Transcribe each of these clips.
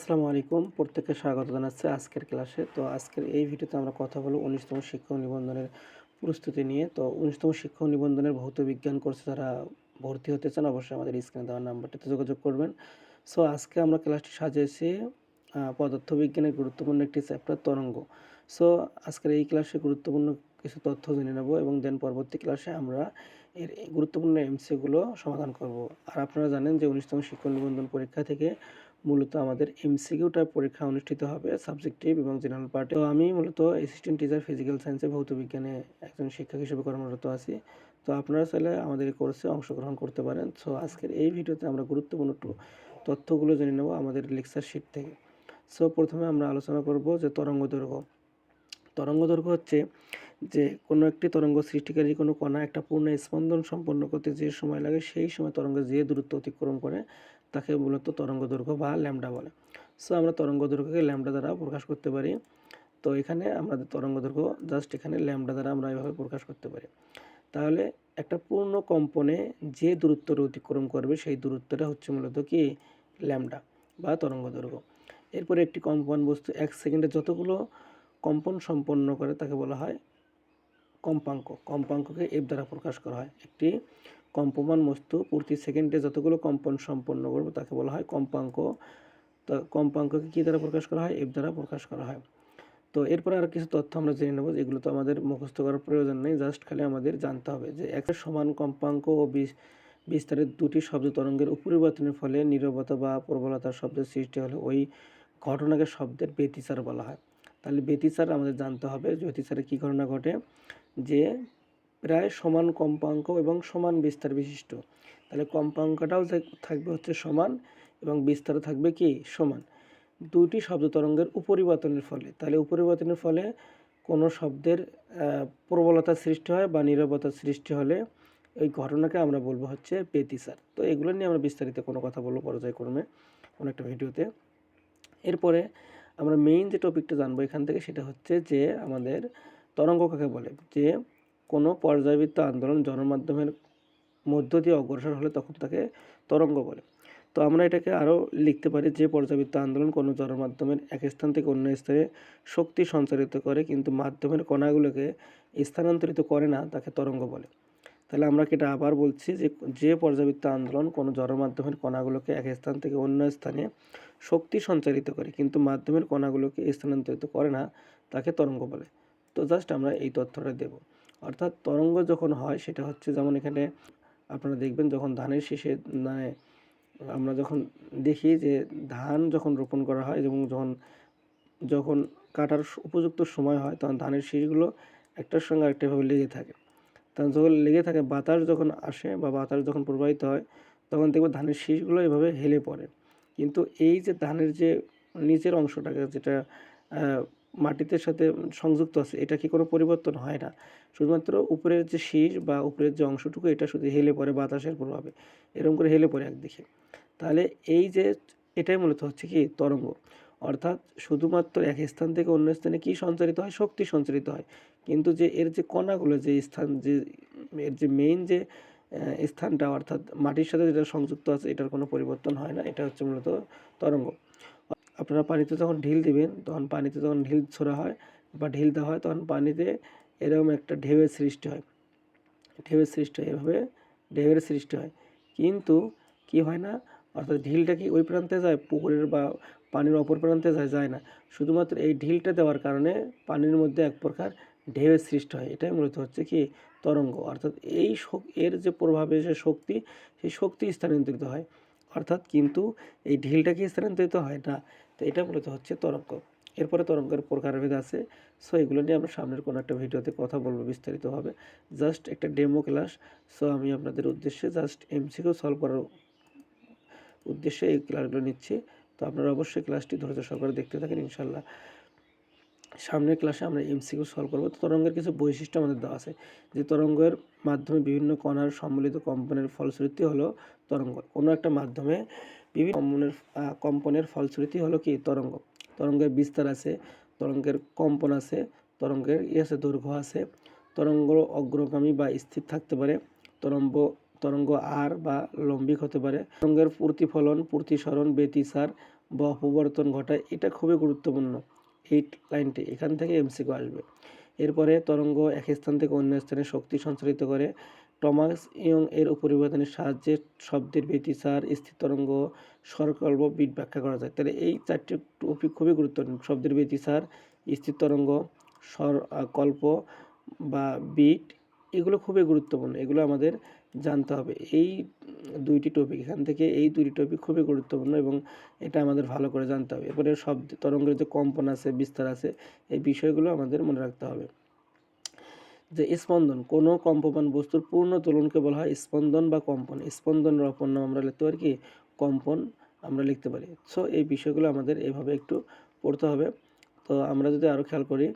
আসসালামু আলাইকুম, প্রত্যেককে স্বাগত জানাচ্ছি আজকের ক্লাসে। তো আজকের এই ভিডিওতে আমরা কথা বলব ১৯তম শিক্ষক নিবন্ধনের প্রস্তুতি নিয়ে। তো ১৯তম শিক্ষক নিবন্ধনের ভৌত বিজ্ঞান কোর্সে যারা ভর্তি হতে চান অবশ্যই আমাদের স্ক্রিনে দেওয়া নাম্বারটিতে যোগাযোগ করবেন। সো আজকে আমরা ক্লাসটি সাজিয়েছি পদার্থবিজ্ঞানের গুরুত্বপূর্ণ একটি চ্যাপ্টার তরঙ্গ। সো আজকের এই ক্লাসে গুরুত্বপূর্ণ কিছু তথ্য জেনে নেব এবং দেন পরবর্তী ক্লাসে আমরা এর গুরুত্বপূর্ণ এমসিকিউগুলো সমাধান করব। আর আপনারা জানেন যে ১৯তম শিক্ষক নিবন্ধন পরীক্ষা থেকে মূলত আমাদের এমসিকিউটা পরীক্ষা অনুষ্ঠিত হবে সাবজেক্টিভ এবং জেনারেল পার্টে। তো আমি মূলত অ্যাসিস্ট্যান্ট টিচার ফিজিক্যাল সায়েন্সে ভৌত বিজ্ঞানে একজন শিক্ষক হিসেবে কর্মরত আছি। তো আপনারা চাইলে আমাদের এই কোর্সে অংশগ্রহণ করতে পারেন। সো আজকের এই ভিডিওতে আমরা গুরুত্বপূর্ণ তথ্যগুলো জেনে নেব আমাদের লেকচার শিট থেকে। সো প্রথমে আমরা আলোচনা করব যে তরঙ্গ দৈর্ঘ্য। তরঙ্গ দৈর্ঘ্য হচ্ছে যে কোনো একটি তরঙ্গ সৃষ্টিকারী কোনো কণা একটা পূর্ণ স্পন্দন সম্পন্ন করতে যে সময় লাগে সেই সময় তরঙ্গের যে দূরত্ব অতিক্রম করে তাকে মূলত তরঙ্গ দৈর্ঘ্য বা ল্যামডা বলে। সো আমরা তরঙ্গ দৈর্ঘ্যকে ল্যামডা দ্বারা প্রকাশ করতে পারি। তো এখানে আমাদের তরঙ্গ দৈর্ঘ্য জাস্ট এখানে ল্যামডা দ্বারা আমরা এভাবে প্রকাশ করতে পারি। তাহলে একটা পূর্ণ কম্পনে যে দূরত্বটা অতিক্রম করবে সেই দূরত্বটা হচ্ছে মূলত কি ল্যামডা বা তরঙ্গ দৈর্ঘ্য। এরপরে একটি কম্পন বস্তু 1 সেকেন্ডে যতগুলো কম্পন সম্পন্ন করে তাকে বলা হয় কম্পাঙ্ক। কম্পাঙ্ককে এফ দ্বারা প্রকাশ করা হয়। একটি কম্পমান বস্তু প্রতি সেকেন্ডে যতগুলো কম্পন সম্পন্ন করবে তাকে বলা হয় কম্পাঙ্ক। তো কম্পাঙ্ককে কী দ্বারা প্রকাশ করা হয়? এফ দ্বারা প্রকাশ করা হয়। তো এরপরে আর কিছু তথ্য আমরা জেনে নেব, যেগুলো তো আমাদের মুখস্থ করার প্রয়োজন নেই, জাস্ট খালি আমাদের জানতে হবে যে একটা সমান কম্পাঙ্ক ও বিস্তারের দুটি শব্দ তরঙ্গের উপরিবর্তনের ফলে নীরবতা বা প্রবলতার শব্দের সৃষ্টি হলে ওই ঘটনাকে শব্দের ব্যতিচার বলা হয়। তাহলে ব্যতিচার আমাদের জানতে হবে যে ব্যতিচারে কী ঘটনা ঘটে, যে প্রায় সমান কম্পাঙ্ক এবং সমান বিস্তার বিশিষ্ট। তাহলে কম্পাঙ্কটাও থাকবে হচ্ছে সমান এবং বিস্তারও থাকবে কি সমান। দুইটি শব্দ তরঙ্গের উপরিবর্তনের ফলে, তাহলে উপরিবর্তনের ফলে কোনো শব্দের প্রবলতার সৃষ্টি হয় বা নীরবতার সৃষ্টি হলে ওই ঘটনাকে আমরা বলবো হচ্ছে ব্যতিচার। তো এগুলো নিয়ে আমরা বিস্তারিত কোনো কথা বলবো পর্যায়ক্রমে কোনো একটা ভিডিওতে। এরপরে আমরা মেইন যে টপিকটা জানবো এখান থেকে সেটা হচ্ছে যে আমাদের তরঙ্গ কাকে বলে, যে কোনো পর্যায়বৃত্ত আন্দোলন জনমাধ্যমের মধ্য দিয়ে অগ্রসর হলে তখন তাকে তরঙ্গ বলে। তো আমরা এটাকে আরও লিখতে পারি যে পর্যায়বৃত্ত আন্দোলন কোনো জড়মাধ্যমের এক স্থান থেকে অন্য স্থানে শক্তি সঞ্চারিত করে কিন্তু মাধ্যমের কণাগুলোকে স্থানান্তরিত করে না তাকে তরঙ্গ বলে। তাহলে আমরা এটা আবার বলছি যে যে পর্যাবৃত্ত আন্দোলন কোনো জড়মাধ্যমের কণাগুলোকে এক স্থান থেকে অন্য স্থানে শক্তি সঞ্চারিত করে কিন্তু মাধ্যমের কণাগুলোকে স্থানান্তরিত করে না তাকে তরঙ্গ বলে। তো জাস্ট আমরা এই তথ্যটা দেব। অর্থাৎ তরঙ্গ যখন হয় সেটা হচ্ছে, যেমন এখানে আপনারা দেখবেন যখন ধানের শীষে মানে আমরা যখন দেখি যে ধান যখন রোপণ করা হয় এবং যখন যখন কাটার উপযুক্ত সময় হয় তখন ধানের শীষগুলো একটার সঙ্গে আরেকটাভাবে লেগে থাকে। তখন যখন লেগে থাকে বাতাস যখন আসে বা বাতাস যখন প্রবাহিত হয় তখন দেখবে ধানের শীষগুলো এভাবে হেলে পড়ে। কিন্তু এই যে ধানের যে নিচের অংশটাকে যেটা মাটিতে সাথে সংযুক্ত আছে এটা কি কোনো পরিবর্তন হয় না, শুধুমাত্র উপরের যে শীষ বা উপরের যে অংশটুকু এটা শুধু হেলে পড়ে বাতাসের প্রভাবে, এরকম করে হেলে পড়ে একদিকে। তাহলে এই যে এটাই মূলত হচ্ছে কি তরঙ্গ। অর্থাৎ শুধুমাত্র এক স্থান থেকে অন্য স্থানে কি সঞ্চারিত হয়? শক্তি সঞ্চারিত হয়। কিন্তু যে এর যে কণাগুলো যে স্থান যে এর যে মেইন যে স্থানটা অর্থাৎ মাটির সাথে যেটা সংযুক্ত আছে এটার কোনো পরিবর্তন হয় না, এটা হচ্ছে মূলত তরঙ্গ। আপনারা পানিতে যখন ঢিল দিবেন তখন পানিতে যখন ঢিল ছোড়া হয় বা ঢিল দেওয়া হয় তখন পানিতে এরকম একটা ঢেউয়ের সৃষ্টি হয়। ঢেউয়ের সৃষ্টি হয় এভাবে, ঢেউয়ের সৃষ্টি হয়। কিন্তু কি হয় না, অর্থাৎ ঢিলটা কি ওই প্রান্তে যায় পুকুরের বা পানির অপর প্রান্তে যায় না, শুধুমাত্র এই ঢিলটা দেওয়ার কারণে পানির মধ্যে এক প্রকার ঢেউয়ের সৃষ্টি হয়। এটাই মূলত হচ্ছে কি তরঙ্গ। অর্থাৎ এই এর যে প্রভাবে যে শক্তি, সেই শক্তি স্থানান্তরিত হয়। অর্থাৎ কিন্তু এই ঢিলটা কি স্থানান্তরিত হয় না। তো এটা মূলত হচ্ছে তরঙ্গ। এরপরে তরঙ্গের প্রকারভেদ আছে। সো এগুলো নিয়ে আমরা সামনের কোনো একটা ভিডিওতে কথা বলবো বিস্তারিতভাবে। জাস্ট একটা ডেমো ক্লাস। সো আমি আপনাদের উদ্দেশ্যে জাস্ট এমসিকিউ সলভ করার উদ্দেশ্যে এই ক্লাসগুলো নিচ্ছি। তো আপনারা অবশ্যই ক্লাসটি ধৈর্য সহকারে দেখতে থাকেন। ইনশাল্লাহ সামনের ক্লাসে আমরা এমসিকিউ সলভ করবো। তো তরঙ্গের কিছু বৈশিষ্ট্য আমাদের দেওয়া আছে, যে তরঙ্গের মাধ্যমে বিভিন্ন কণার সম্মিলিত কম্পনের ফলশ্রুতি হলো তরঙ্গ। কোনো একটা মাধ্যমে বিভিন্ন কম্পনের ফলশ্রুতি হলো কি তরঙ্গ। তরঙ্গের বিস্তার আছে, তরঙ্গের কম্পন আছে, তরঙ্গের আছে দৈর্ঘ্য আছে, তরঙ্গ অগ্রগামী বা স্থির থাকতে পারে, তরঙ্গ আর বা লম্বিক হতে পারে, তরঙ্গের প্রতিফলন, প্রতিসরণ, ব্যতিচার বা অপবর্তন ঘটায়, এটা খুবই গুরুত্বপূর্ণ। এই লাইনটি এখান থেকে এমসিকিউ আসবে। এরপরে তরঙ্গ এক স্থান থেকে অন্য স্থানে শক্তি সঞ্চারিত করে। টমাস ইয়ং এর অপরিবর্তনের সাহায্যে শব্দের ব্যতিসার, স্থির তরঙ্গ, স্বরকল্প, বিট ব্যাখ্যা করা যায়। তাহলে এই 4টি টপিক খুবই গুরুত্বপূর্ণ। শব্দের ব্যতিসার, স্থির তরঙ্গ, স্বর কল্প বা বিট, এগুলো খুবই গুরুত্বপূর্ণ। এগুলো আমাদের জানতে হবে। এই 2টি টপিক, এখান থেকে এই 2টি টপিক খুবই গুরুত্বপূর্ণ এবং এটা আমাদের ভালো করে জানতে হবে। এরপরে শব্দ তরঙ্গের যে কম্পন আছে, বিস্তার আছে, এই বিষয়গুলো আমাদের মনে রাখতে হবে। যে স্পন্দন, কোনো কম্পমান বস্তুর পূর্ণ দোলনকে বলা হয় স্পন্দন বা কম্পন। স্পন্দনের অপর নাম আমরা লিখতে পারি কি? কম্পন আমরা লিখতে পারি। সো এই বিষয়গুলো আমাদের এভাবে একটু পড়তে হবে। তো আমরা যদি আরও খেয়াল করি,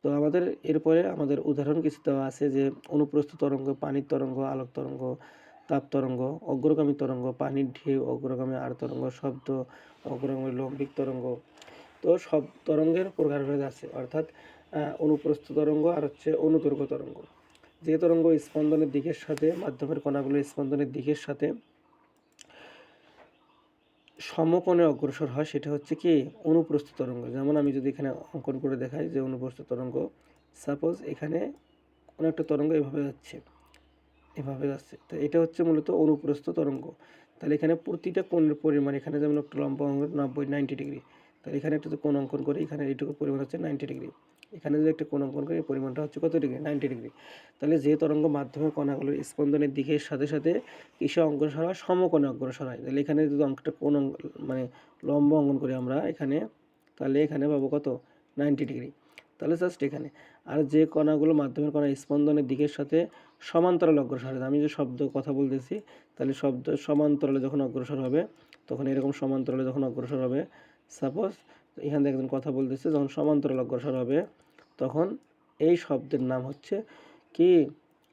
তো আমাদের এরপরে আমাদের উদাহরণ কিছু দেওয়া আছে, যে অনুপ্রস্থ তরঙ্গ, পানির তরঙ্গ, আলোক তরঙ্গ, তাপ তরঙ্গ, অগ্রগামী তরঙ্গ, পানির ঢেউ, অগ্রগামী আর তরঙ্গ, শব্দ, অগ্রগামী লম্বিক তরঙ্গ। তো সব তরঙ্গের প্রকারভেদ আছে, অর্থাৎ অনুপ্রস্থ তরঙ্গ আর হচ্ছে অনুদৈর্ঘ্য তরঙ্গ। যে তরঙ্গ স্পন্দনের দিকের সাথে, মাধ্যমের কণাগুলো স্পন্দনের দিকের সাথে সমকোণে অগ্রসর হয়, সেটা হচ্ছে কি? অনুপ্রস্থ তরঙ্গ। যেমন আমি যদি এখানে অঙ্কন করে দেখাই যে অনুপ্রস্থ তরঙ্গ, সাপোজ এখানে কোনো একটা তরঙ্গ এভাবে যাচ্ছে, তো এটা হচ্ছে মূলত অনুপ্রস্থ তরঙ্গ। তাহলে এখানে প্রতিটা কোণের পরিমাণ, এখানে যেমন একটা লম্বা অঙ্কন 90 ডিগ্রি, তাহলে এখানে একটা কোণ অঙ্কন করি, এখানে এইটুকু পরিমাণ হচ্ছে 90 ডিগ্রি। এখানে যদি একটা কোণ অঙ্কন করি, এই পরিমাণটা হচ্ছে কত ডিগ্রি? 90 ডিগ্রি। তাহলে যে তরঙ্গ মাধ্যমের কণাগুলোর স্পন্দনের দিকের সাথে সাথে কিসে অগ্রসর হয়? সমকোণে অগ্রসর হয়। তাহলে এখানে যদি অঙ্কটা কোণ মানে লম্ব অঙ্কন করি আমরা এখানে, তাহলে এখানে পাবো কত? 90 ডিগ্রি। তাহলে জাস্ট এখানে। আর যে কণাগুলো মাধ্যমের কণা স্পন্দনের দিকের সাথে সমান্তরালে অগ্রসর হবে, আমি যে শব্দ কথা বলতেছি, তাহলে শব্দ সমান্তরালে যখন অগ্রসর হবে, তখন এরকম সমান্তরালে যখন অগ্রসর হবে, সাপোজ এখান থেকে একজন কথা বলতেছে, যখন সমান্তরালে অগ্রসর হবে, তখন এই শব্দের নাম হচ্ছে কি?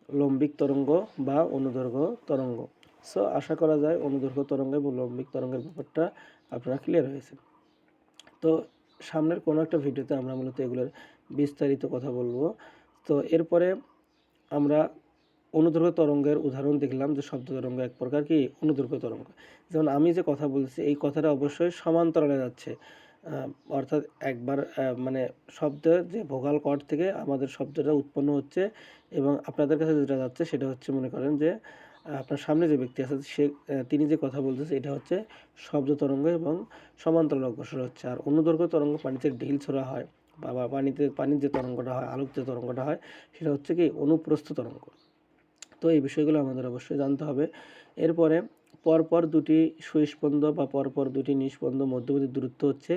লম্বিক তরঙ্গ বা অনুদৈর্ঘ্য তরঙ্গ। সো আশা করা যায় অনুদৈর্ঘ্য তরঙ্গ এবং লম্বিক তরঙ্গের ব্যাপারটা আপনারা ক্লিয়ার হয়েছে। তো সামনের কোনো একটা ভিডিওতে আমরা মূলত এগুলোর বিস্তারিত কথা বলবো। তো এরপরে আমরা অনুদৈর্ঘ্য তরঙ্গের উদাহরণ দেখলাম, যে শব্দ তরঙ্গ এক প্রকার কি? অনুদৈর্ঘ্য তরঙ্গ। যেমন আমি যে কথা বলছি, এই কথাটা অবশ্যই সমান্তরালে যাচ্ছে, অর্থাৎ একবার মানে শব্দের যে ভোকাল কর্ড থেকে আমাদের শব্দটা উৎপন্ন হচ্ছে, এবং আপনাদের কাছে যেটা যাচ্ছে সেটা হচ্ছে, মনে করেন যে আপনার সামনে যে ব্যক্তি আছে তিনি যে কথা বলতেছে, এটা হচ্ছে শব্দ তরঙ্গ এবং সমান্তরাল অগ্রসর হচ্ছে। আর অনুদৈর্ঘ্য তরঙ্গ পানিতে ঢিল ছোড়া হয়, বা পানির যে তরঙ্গটা হয়, আলোক যে তরঙ্গটা হয়, সেটা হচ্ছে কি? অনুপ্রস্থ তরঙ্গ। তো এই বিষয়গুলো আমাদের অবশ্যই জানতে হবে। এরপরে পরপর দুটি সুস্পন্দ বা পরপর দুটি নিস্পন্দ মধ্যবর্তী দূরত্ব হচ্ছে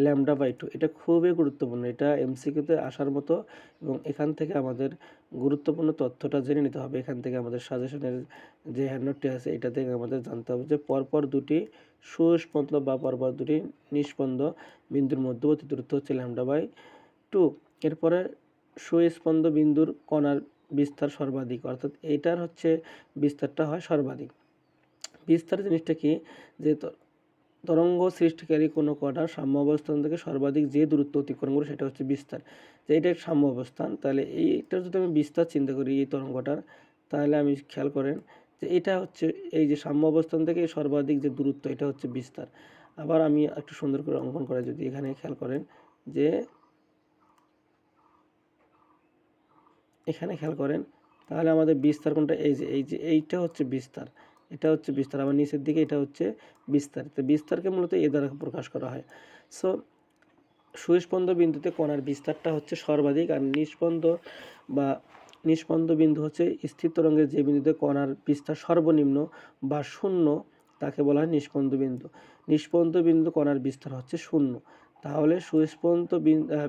λ/2। এটা খুবই গুরুত্বপূর্ণ, এটা এমসিকিউতে আসার মতো, এবং এখান থেকে আমাদের গুরুত্বপূর্ণ তথ্যটা জেনে নিতে হবে। এখান থেকে আমাদের সাজেশনের যে হ্যান্ডনোটটি আছে, এটা থেকে আমাদের জানতে হবে যে পরপর দুটি সুস্পন্দ বা পরপর দুটি নিস্পন্দ বিন্দুর মধ্যবর্তী দূরত্ব হচ্ছে λ/2। এরপরে সুস্পন্দ বিন্দুর কণার বিস্তার সর্বাধিক, অর্থাৎ এইটার হচ্ছে বিস্তারটা হয় সর্বাধিক। বিস্তার জিনিসটা কি? যে তরঙ্গ সৃষ্টিকারী কোনো কণার সাম্য অবস্থান থেকে সর্বাধিক যে দূরত্ব অতিক্রম করে, সেটা হচ্ছে বিস্তার। যে এটা সাম্য অবস্থান, তাহলে এইটা যদি আমি বিস্তার চিন্তা করি এই তরঙ্গটার, তাহলে আমি খেয়াল করেন যে এটা হচ্ছে এই যে সাম্য অবস্থান থেকে সর্বাধিক যে দূরত্ব, এটা হচ্ছে বিস্তার। আবার আমি একটু সুন্দর করে অঙ্কন করে যদি এখানে খেয়াল করেন, যে এখানে খেয়াল করেন, তাহলে আমাদের বিস্তার কোনটা? এই যে এইটা হচ্ছে বিস্তার, এটা হচ্ছে বিস্তার, আবার নিচের দিকে এটা হচ্ছে বিস্তার। তো বিস্তারকে মূলত এ দ্বারা প্রকাশ করা হয়। সো সুস্পন্দ বিন্দুতে কণার বিস্তারটা হচ্ছে সর্বাধিক, আর বা নিস্পন্দ বিন্দু হচ্ছে স্থির তরঙ্গের যে বিন্দুতে কণার বিস্তার সর্বনিম্ন বা শূন্য, তাকে বলা হয় নিস্পন্দ বিন্দু। নিস্পন্দ বিন্দু কণার বিস্তার হচ্ছে শূন্য। তাহলে সুস্পন্দ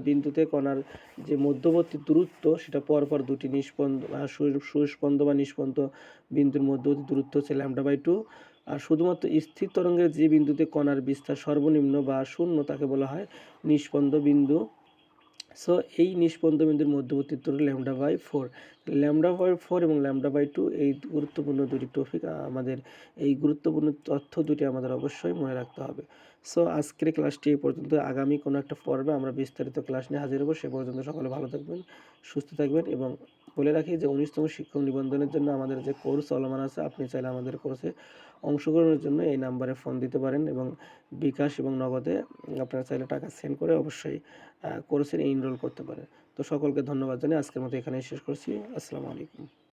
বিন্দুতে কণার যে মধ্যবর্তী দূরত্ব, সেটা পরপর দুটি সুস্পন্দ বা নিস্পন্দ বিন্দুর মধ্যবর্তী দূরত্ব হচ্ছে λ/2। আর শুধুমাত্র স্থির তরঙ্গের যে বিন্দুতে কণার বিস্তার সর্বনিম্ন বা শূন্য, তাকে বলা হয় নিস্পন্দ বিন্দু। সো এই নিস্পন্দ বিন্দুর মধ্যবর্তী দূরত্ব λ/4। λ/4 এবং λ/2 এই গুরুত্বপূর্ণ দুটি টপিক, আমাদের এই গুরুত্বপূর্ণ তথ্য দুটি আমাদের অবশ্যই মনে রাখতে হবে। সো আজকের ক্লাসটি এই পর্যন্ত। আগামী কোনো একটা পর্বে আমরা বিস্তারিত ক্লাস নিয়ে হাজির হব। সে পর্যন্ত সকলে ভালো থাকবেন, সুস্থ থাকবেন এবং বলে রাখি যে ১৯তম শিক্ষক নিবন্ধনের জন্য আমাদের যে কোর্স চলমান আছে, আপনি চাইলে আমাদের কোর্সে অংশগ্রহণের জন্য এই নাম্বারে ফোন দিতে পারেন এবং বিকাশ এবং নগদে আপনারা চাইলে টাকা সেন্ড করে অবশ্যই কোর্সে এনরোল করতে পারেন। তো সকলকে ধন্যবাদ জানিয়ে আজকের মতো এখানেই শেষ করছি। আসসালামু আলাইকুম।